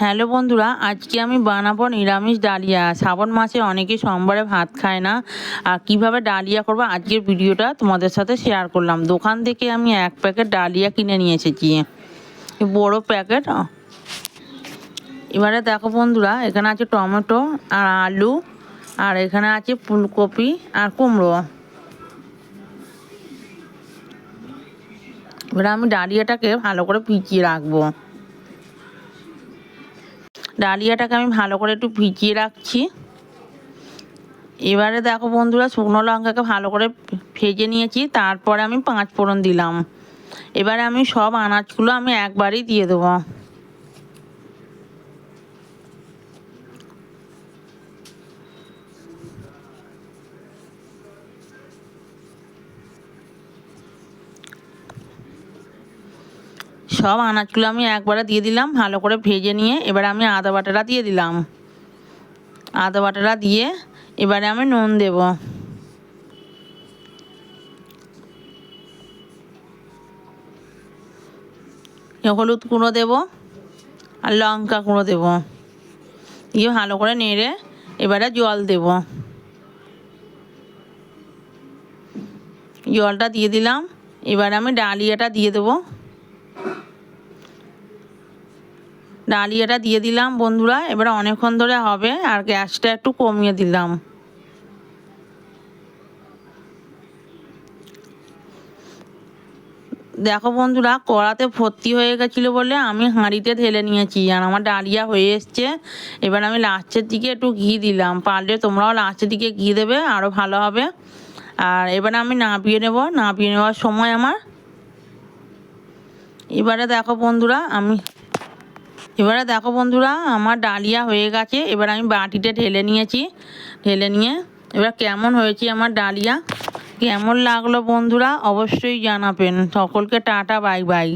Hello বন্ধুরা, আজকে আমি বানাবো নিরামিষ ডালিয়া। শ্রাবণ মাসে অনেকেই সোমবারে ভাত খায় না, আর কিভাবে ডালিয়া করবো আজকের ভিডিওটা তোমাদের সাথে শেয়ার করলাম। দোকান থেকে আমি 1 প্যাকেট ডালিয়া কিনে নিয়ে এসেছি, বড় প্যাকেট। এবারে দেখো বন্ধুরা, এখানে আছে টমেটো আর আলু, আর এখানে আছে ফুলকপি আর কুমড়ো। এবারে আমি ডালিয়াটাকে ভালো করে ভিজিয়ে রাখবো। ডালিয়াটাকে আমি ভালো করে একটু ভিজিয়ে রাখছি। এবারে দেখো বন্ধুরা, শুকনো লঙ্কাকে ভালো করে ভেজে নিয়েছি, তারপরে আমি 5 ফোড়ন দিলাম। এবারে আমি সব আনাজগুলো আমি একবারেই দিয়ে দেবো। সব আনাজগুলো আমি একবারে দিয়ে দিলাম, ভালো করে ভেজে নিয়ে এবারে আমি আদা বাটাটা দিয়ে দিলাম। আদা বাটাটা দিয়ে এবারে আমি নুন দেব, হলুদ গুঁড়ো দেব আর লঙ্কা গুঁড়ো দেব, দিয়ে ভালো করে নেড়ে এবারে জল দেব। জলটা দিয়ে দিলাম, এবারে আমি ডালিয়াটা দিয়ে দেবো। ডালিয়াটা দিয়ে দিলাম বন্ধুরা, এবারে অনেকক্ষণ ধরে হবে, আর গ্যাসটা একটু কমিয়ে দিলাম। দেখো বন্ধুরা, কড়াতে ভর্তি হয়ে গেছিলো বলে আমি হাঁড়িতে ঢেলে নিয়েছি, আর আমার ডালিয়া হয়ে এসছে। এবার আমি লাস্টের দিকে একটু ঘি দিলাম, পারলে তোমরাও লাস্টের দিকে ঘি দেবে, আরও ভালো হবে। আর এবারে আমি নাবিয়ে নেব। নাবিয়ে নেওয়ার সময় এবারে দেখো বন্ধুরা আমার ডালিয়া হয়ে গেছে। এবার আমি বাটিতে ঢেলে নিয়েছি। ঢেলে নিয়ে এবার কেমন হয়েছে আমার ডালিয়া, কেমন লাগলো বন্ধুরা অবশ্যই জানাবেন। সকলকে টাটা, বাই বাই।